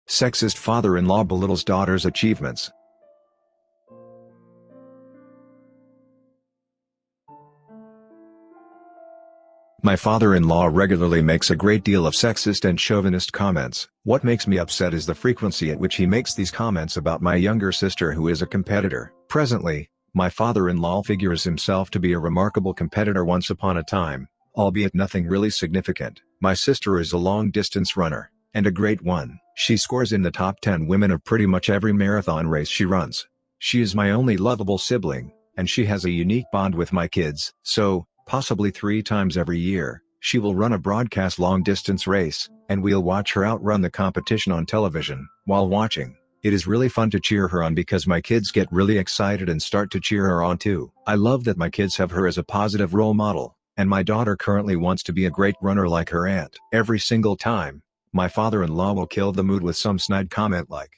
Sexist father-in-law belittles daughter's achievements. My father-in-law regularly makes a great deal of sexist and chauvinist comments. What makes me upset is the frequency at which he makes these comments about my younger sister, who is a competitor. Presently, my father-in-law figures himself to be a remarkable competitor once upon a time, albeit nothing really significant. My sister is a long-distance runner, and a great one. She scores in the top 10 women of pretty much every marathon race she runs. She is my only lovable sibling, and she has a unique bond with my kids. So, possibly 3 times every year, she will run a broadcast long-distance race, and we'll watch her outrun the competition on television. While watching, it is really fun to cheer her on because my kids get really excited and start to cheer her on too. I love that my kids have her as a positive role model, and my daughter currently wants to be a great runner like her aunt. Every single time, my father-in-law will kill the mood with some snide comment like,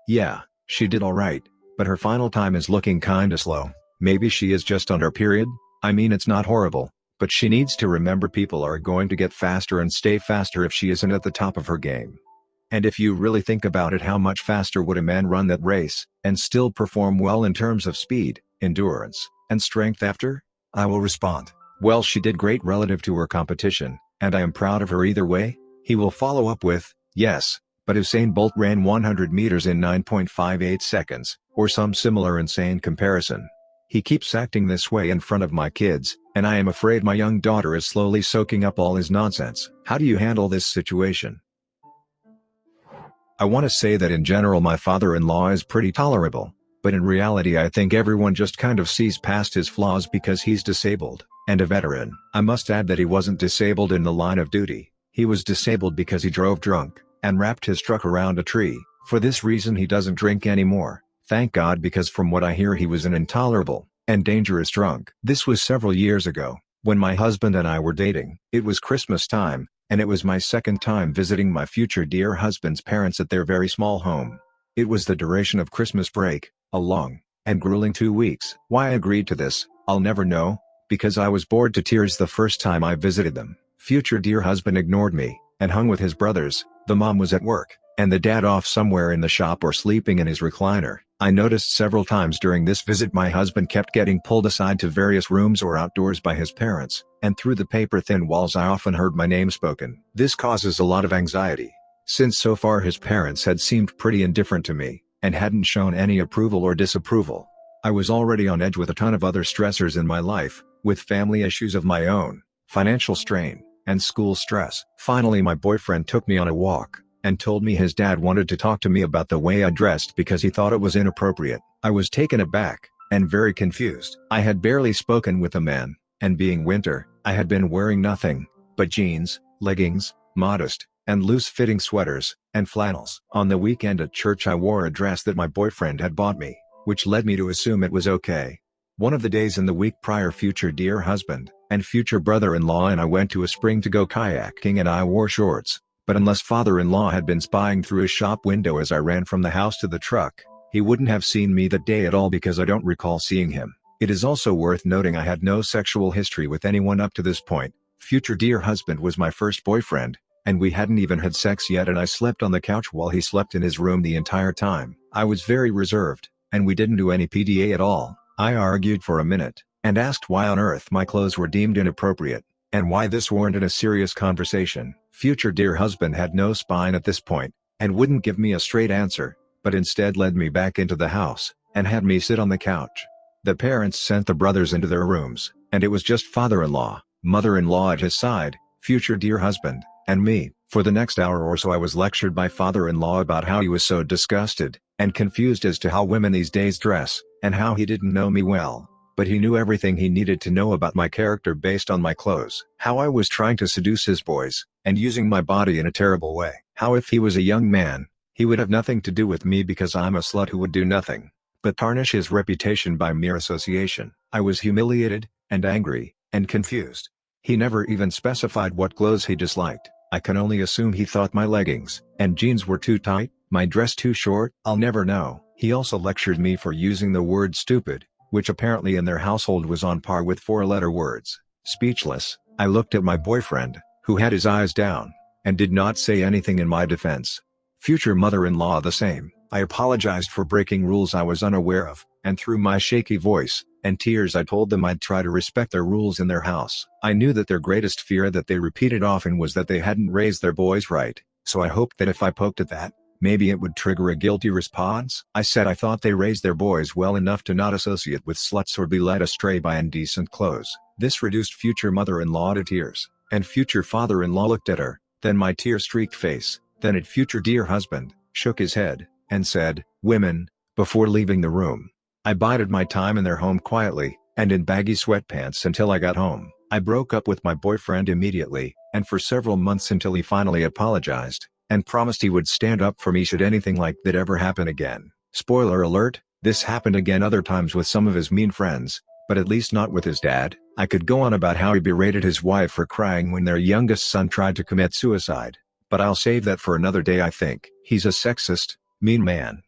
"Yeah, she did alright, but her final time is looking kinda slow. Maybe she is just on her period? I mean, it's not horrible, but she needs to remember people are going to get faster and stay faster if she isn't at the top of her game. And if you really think about it, how much faster would a man run that race, and still perform well in terms of speed, endurance, and strength after?" I will respond, "Well, she did great relative to her competition, and I am proud of her either way." He will follow up with, "Yes, but Usain Bolt ran 100 meters in 9.58 seconds, or some similar insane comparison." He keeps acting this way in front of my kids, and I am afraid my young daughter is slowly soaking up all his nonsense. How do you handle this situation? I want to say that in general my father-in-law is pretty tolerable, but in reality I think everyone just kind of sees past his flaws because he's disabled, and a veteran. I must add that he wasn't disabled in the line of duty. He was disabled because he drove drunk, and wrapped his truck around a tree. For this reason he doesn't drink anymore. Thank God, because from what I hear he was an intolerable and dangerous drunk. This was several years ago, when my husband and I were dating. It was Christmas time, and it was my second time visiting my future dear husband's parents at their very small home. It was the duration of Christmas break, a long and grueling 2 weeks. Why I agreed to this, I'll never know, because I was bored to tears the first time I visited them. Future dear husband ignored me, and hung with his brothers. The mom was at work, and the dad off somewhere in the shop or sleeping in his recliner. I noticed several times during this visit my husband kept getting pulled aside to various rooms or outdoors by his parents, and through the paper-thin walls I often heard my name spoken. This causes a lot of anxiety, since so far his parents had seemed pretty indifferent to me, and hadn't shown any approval or disapproval. I was already on edge with a ton of other stressors in my life, with family issues of my own, financial strain, and school stress. Finally my boyfriend took me on a walk, and told me his dad wanted to talk to me about the way I dressed because he thought it was inappropriate. I was taken aback, and very confused. I had barely spoken with a man, and being winter, I had been wearing nothing but jeans, leggings, modest, and loose-fitting sweaters, and flannels. On the weekend at church I wore a dress that my boyfriend had bought me, which led me to assume it was okay. One of the days in the week prior, future dear husband and future brother-in-law and I went to a spring to go kayaking, and I wore shorts. But unless father-in-law had been spying through his shop window as I ran from the house to the truck, he wouldn't have seen me that day at all, because I don't recall seeing him. It is also worth noting I had no sexual history with anyone up to this point. Future dear husband was my first boyfriend, and we hadn't even had sex yet, and I slept on the couch while he slept in his room the entire time. I was very reserved, and we didn't do any PDA at all. I argued for a minute, and asked why on earth my clothes were deemed inappropriate, and why this warranted a serious conversation. Future dear husband had no spine at this point, and wouldn't give me a straight answer, but instead led me back into the house, and had me sit on the couch. The parents sent the brothers into their rooms, and it was just father-in-law, mother-in-law at his side, future dear husband, and me. For the next hour or so I was lectured by father-in-law about how he was so disgusted and confused as to how women these days dress, and how he didn't know me well, but he knew everything he needed to know about my character based on my clothes. How I was trying to seduce his boys, and using my body in a terrible way. How if he was a young man, he would have nothing to do with me because I'm a slut who would do nothing but tarnish his reputation by mere association. I was humiliated, and angry, and confused. He never even specified what clothes he disliked. I can only assume he thought my leggings and jeans were too tight, my dress too short. I'll never know. He also lectured me for using the word stupid, which apparently in their household was on par with 4-letter words. Speechless, I looked at my boyfriend, who had his eyes down, and did not say anything in my defense. Future mother-in-law the same. I apologized for breaking rules I was unaware of, and through my shaky voice and tears I told them I'd try to respect their rules in their house. I knew that their greatest fear that they repeated often was that they hadn't raised their boys right, so I hoped that if I poked at that, maybe it would trigger a guilty response. I said I thought they raised their boys well enough to not associate with sluts or be led astray by indecent clothes. This reduced future mother-in-law to tears, and future father-in-law looked at her, then my tear-streaked face, then at future dear husband, shook his head, and said, "Women," before leaving the room. I bided my time in their home quietly, and in baggy sweatpants until I got home. I broke up with my boyfriend immediately, and for several months until he finally apologized, and promised he would stand up for me should anything like that ever happen again. Spoiler alert, this happened again other times with some of his mean friends, but at least not with his dad. I could go on about how he berated his wife for crying when their youngest son tried to commit suicide, but I'll save that for another day. I think he's a sexist, mean man.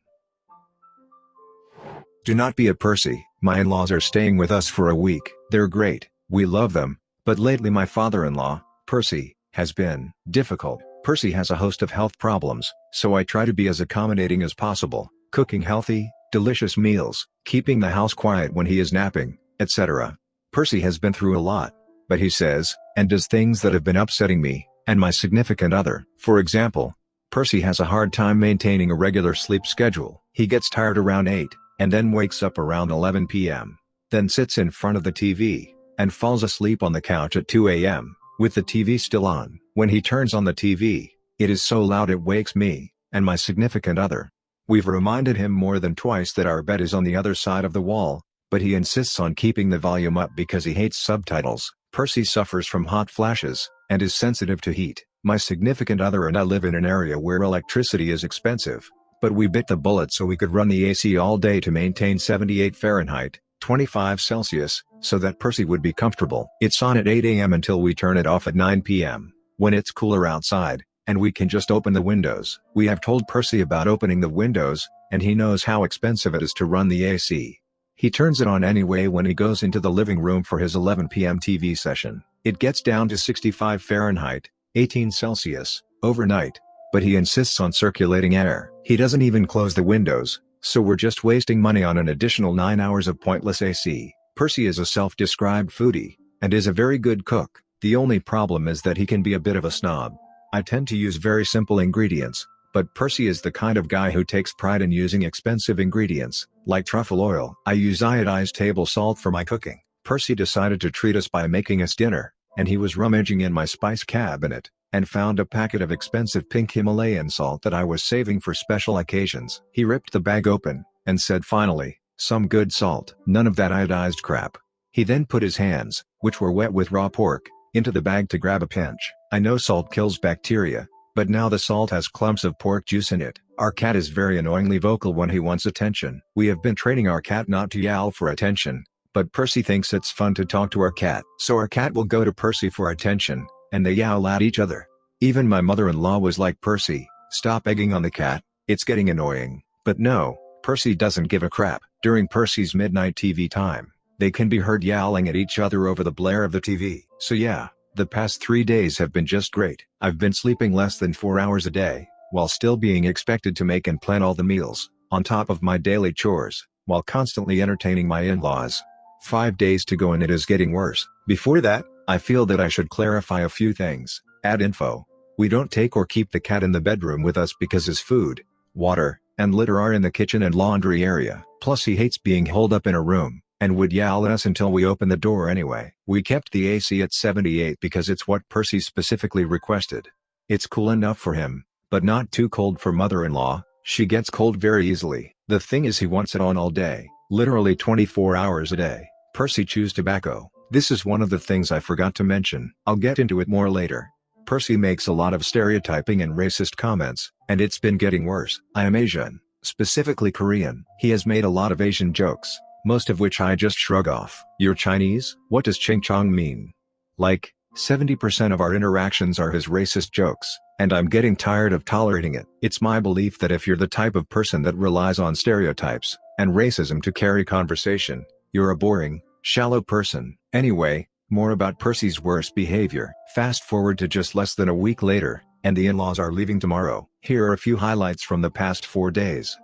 Do not be a Percy. My in-laws are staying with us for a week. They're great, we love them, but lately my father-in-law, Percy, has been difficult. Percy has a host of health problems, so I try to be as accommodating as possible, cooking healthy, delicious meals, keeping the house quiet when he is napping, etc. Percy has been through a lot, but he says and does things that have been upsetting me and my significant other. For example, Percy has a hard time maintaining a regular sleep schedule. He gets tired around 8, and then wakes up around 11 p.m., then sits in front of the TV, and falls asleep on the couch at 2 a.m., with the TV still on. When he turns on the TV, it is so loud it wakes me and my significant other. We've reminded him more than twice that our bed is on the other side of the wall, but he insists on keeping the volume up because he hates subtitles. Percy suffers from hot flashes, and is sensitive to heat. My significant other and I live in an area where electricity is expensive, but we bit the bullet so we could run the AC all day to maintain 78 Fahrenheit, 25 Celsius, so that Percy would be comfortable. It's on at 8 a.m. until we turn it off at 9 p.m., when it's cooler outside, and we can just open the windows. We have told Percy about opening the windows, and he knows how expensive it is to run the AC. He turns it on anyway when he goes into the living room for his 11 p.m. TV session. It gets down to 65 Fahrenheit, 18 Celsius, overnight, but he insists on circulating air. He doesn't even close the windows, so we're just wasting money on an additional 9 hours of pointless AC. Percy is a self-described foodie, and is a very good cook. The only problem is that he can be a bit of a snob. I tend to use very simple ingredients, but Percy is the kind of guy who takes pride in using expensive ingredients, like truffle oil. I use iodized table salt for my cooking. Percy decided to treat us by making us dinner, and he was rummaging in my spice cabinet, and found a packet of expensive pink Himalayan salt that I was saving for special occasions. He ripped the bag open, and said finally, "Some good salt." None of that iodized crap. He then put his hands, which were wet with raw pork, into the bag to grab a pinch. I know salt kills bacteria, but now the salt has clumps of pork juice in it. Our cat is very annoyingly vocal when he wants attention. We have been training our cat not to yowl for attention, but Percy thinks it's fun to talk to our cat. So our cat will go to Percy for attention, and they yowl at each other. Even my mother-in-law was like, "Percy, stop egging on the cat, it's getting annoying." But no, Percy doesn't give a crap. During Percy's midnight TV time, they can be heard yowling at each other over the blare of the TV. So yeah, the past 3 days have been just great. I've been sleeping less than 4 hours a day, while still being expected to make and plan all the meals, on top of my daily chores, while constantly entertaining my in-laws. 5 days to go and it is getting worse. Before that, I feel that I should clarify a few things. Add info. We don't take or keep the cat in the bedroom with us because his food, water, and litter are in the kitchen and laundry area. Plus he hates being holed up in a room, and would yowl at us until we open the door anyway. We kept the AC at 78 because it's what Percy specifically requested. It's cool enough for him, but not too cold for mother-in-law. She gets cold very easily. The thing is he wants it on all day, literally 24 hours a day. Percy chews tobacco. This is one of the things I forgot to mention. I'll get into it more later. Percy makes a lot of stereotyping and racist comments, and it's been getting worse. I am Asian, specifically Korean. He has made a lot of Asian jokes, most of which I just shrug off. "You're Chinese? What does ching chong mean?" Like, 70% of our interactions are his racist jokes, and I'm getting tired of tolerating it. It's my belief that if you're the type of person that relies on stereotypes and racism to carry conversation, you're a boring, shallow person. Anyway, more about Percy's worst behavior. Fast forward to just less than a week later, and the in-laws are leaving tomorrow. Here are a few highlights from the past 4 days.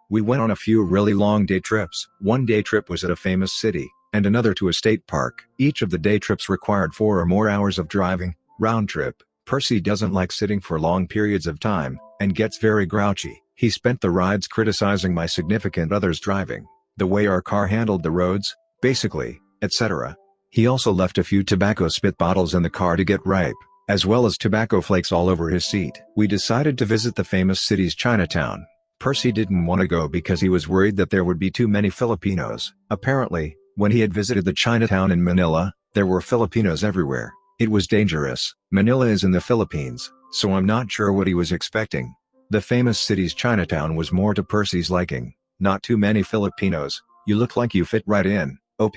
We went on a few really long day trips. One day trip was at a famous city, and another to a state park. Each of the day trips required 4 or more hours of driving, round trip. Percy doesn't like sitting for long periods of time, and gets very grouchy. He spent the rides criticizing my significant other's driving, the way our car handled the roads, basically, etc. He also left a few tobacco spit bottles in the car to get ripe, as well as tobacco flakes all over his seat. We decided to visit the famous city's Chinatown. Percy didn't want to go because he was worried that there would be too many Filipinos. Apparently, when he had visited the Chinatown in Manila, there were Filipinos everywhere. It was dangerous. Manila is in the Philippines, so I'm not sure what he was expecting. The famous city's Chinatown was more to Percy's liking. Not too many Filipinos, you look like you fit right in. OP.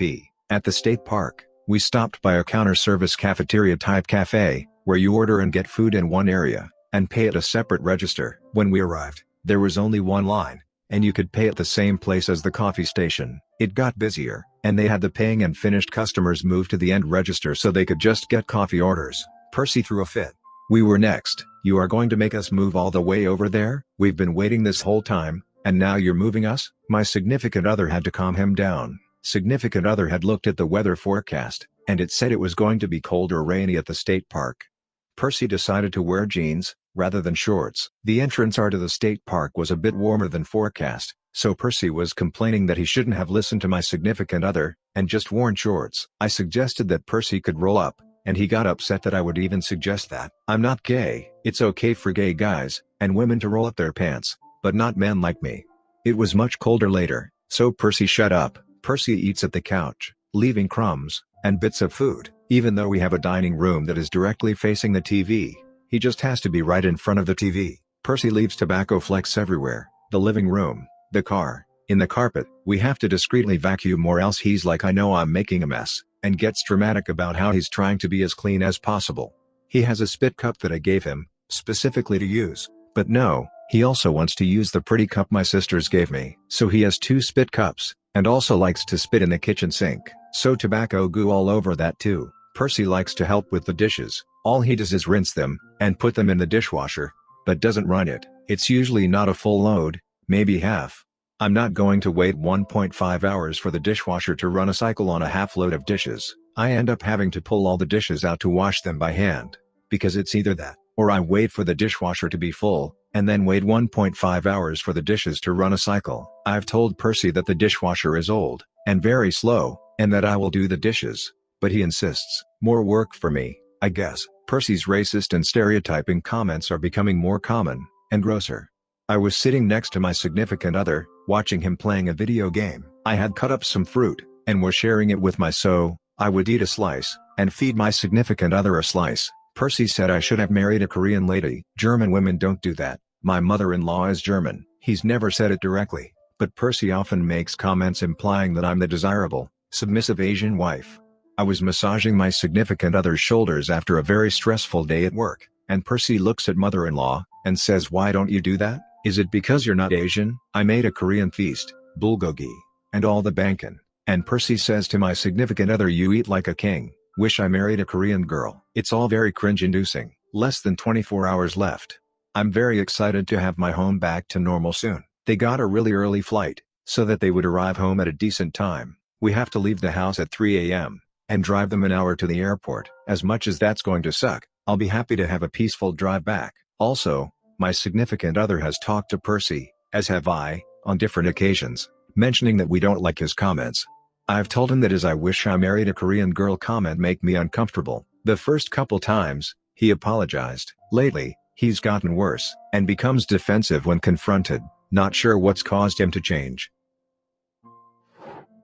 At the state park, we stopped by a counter-service cafeteria-type cafe, where you order and get food in one area, and pay at a separate register. When we arrived, there was only one line, and you could pay at the same place as the coffee station. It got busier, and they had the paying and finished customers move to the end register so they could just get coffee orders. Percy threw a fit. We were next. You are going to make us move all the way over there? We've been waiting this whole time, and now you're moving us? My significant other had to calm him down. Significant other had looked at the weather forecast, and it said it was going to be cold or rainy at the state park. Percy decided to wear jeans, rather than shorts. The entrance to the state park was a bit warmer than forecast, so Percy was complaining that he shouldn't have listened to my significant other, and just worn shorts. I suggested that Percy could roll up, and he got upset that I would even suggest that. I'm not gay. It's okay for gay guys, and women to roll up their pants, but not men like me. It was much colder later, so Percy shut up. Percy eats at the couch, leaving crumbs, and bits of food. Even though we have a dining room that is directly facing the TV, he just has to be right in front of the TV. Percy leaves tobacco flecks everywhere, the living room, the car, in the carpet. We have to discreetly vacuum or else he's like I know I'm making a mess, and gets dramatic about how he's trying to be as clean as possible. He has a spit cup that I gave him, specifically to use, but no, he also wants to use the pretty cup my sisters gave me. So he has 2 spit cups, and also likes to spit in the kitchen sink, so tobacco goo all over that too. Percy likes to help with the dishes. All he does is rinse them, and put them in the dishwasher, but doesn't run it. It's usually not a full load, maybe half. I'm not going to wait 1.5 hours for the dishwasher to run a cycle on a half load of dishes. I end up having to pull all the dishes out to wash them by hand, because it's either that, or I wait for the dishwasher to be full, and then wait 1.5 hours for the dishes to run a cycle. I've told Percy that the dishwasher is old, and very slow, and that I will do the dishes, but he insists. More work for me, I guess. Percy's racist and stereotyping comments are becoming more common, and grosser. I was sitting next to my significant other, watching him playing a video game. I had cut up some fruit, and was sharing it with so I would eat a slice, and feed my significant other a slice. Percy said I should have married a Korean lady. German women don't do that. My mother-in-law is German. He's never said it directly, but Percy often makes comments implying that I'm the desirable, submissive Asian wife. I was massaging my significant other's shoulders after a very stressful day at work, and Percy looks at mother-in-law, and says why don't you do that? Is it because you're not Asian? I made a Korean feast, bulgogi, and all the bankin', and Percy says to my significant other you eat like a king. Wish I married a Korean girl. It's all very cringe-inducing. Less than 24 hours left. I'm very excited to have my home back to normal soon. They got a really early flight, so that they would arrive home at a decent time. We have to leave the house at 3 a.m. and drive them an hour to the airport. As much as that's going to suck, I'll be happy to have a peaceful drive back. Also, my significant other has talked to Percy, as have I, on different occasions, mentioning that we don't like his comments. I've told him that his I wish I married a Korean girl comment make me uncomfortable. The first couple times, he apologized. Lately, he's gotten worse, and becomes defensive when confronted. Not sure what's caused him to change.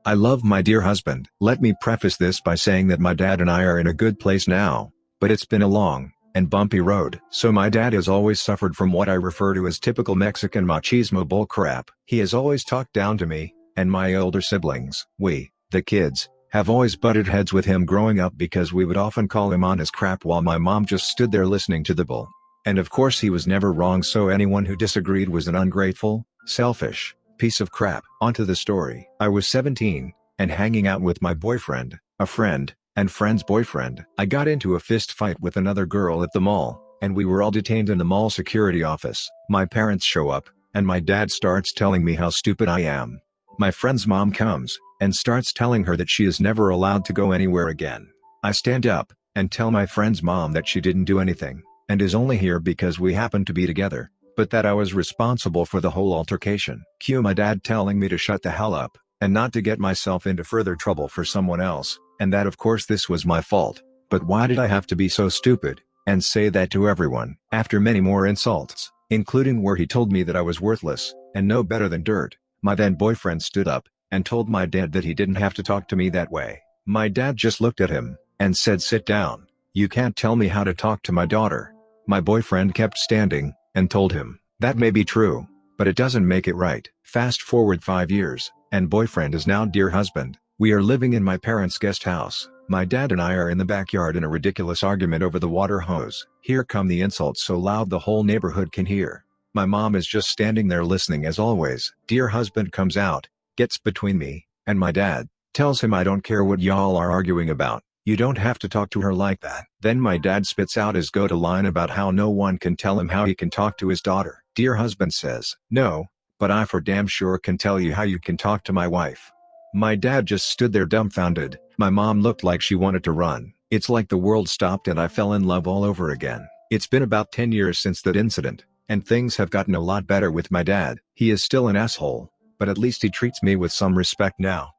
I love my dear husband. Let me preface this by saying that my dad and I are in a good place now, but it's been a long and bumpy road. So my dad has always suffered from what I refer to as typical Mexican machismo bullcrap. He has always talked down to me, and my older siblings. We, the kids, have always butted heads with him growing up because we would often call him on his crap while my mom just stood there listening to the bull. And of course he was never wrong, so anyone who disagreed was an ungrateful, selfish piece of crap. Onto the story. I was 17, and hanging out with my boyfriend, a friend, and friend's boyfriend. I got into a fist fight with another girl at the mall. and we were all detained in the mall security office. My parents show up, and my dad starts telling me how stupid I am. My friend's mom comes, and starts telling her that she is never allowed to go anywhere again. I stand up, and tell my friend's mom that she didn't do anything, and is only here because we happened to be together, but that I was responsible for the whole altercation. Cue my dad telling me to shut the hell up, and not to get myself into further trouble for someone else, and that of course this was my fault. But why did I have to be so stupid, and say that to everyone? After many more insults, including where he told me that I was worthless, and no better than dirt, my then boyfriend stood up, and told my dad that he didn't have to talk to me that way. My dad just looked at him, and said, "Sit down. You can't tell me how to talk to my daughter." My boyfriend kept standing, and told him, "That may be true, but it doesn't make it right." Fast forward 5 years, and boyfriend is now dear husband. We are living in my parents' guest house. My dad and I are in the backyard in a ridiculous argument over the water hose. Here come the insults so loud the whole neighborhood can hear. My mom is just standing there listening as always. Dear husband comes out, gets between me, and my dad, tells him I don't care what y'all are arguing about. You don't have to talk to her like that. Then my dad spits out his go-to line about how no one can tell him how he can talk to his daughter. Dear husband says, "No, but I for damn sure can tell you how you can talk to my wife." My dad just stood there dumbfounded. My mom looked like she wanted to run. It's like the world stopped and I fell in love all over again. It's been about 10 years since that incident, and things have gotten a lot better with my dad. He is still an asshole, but at least he treats me with some respect now.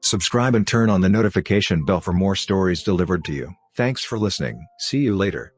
Subscribe and turn on the notification bell for more stories delivered to you. Thanks for listening. See you later.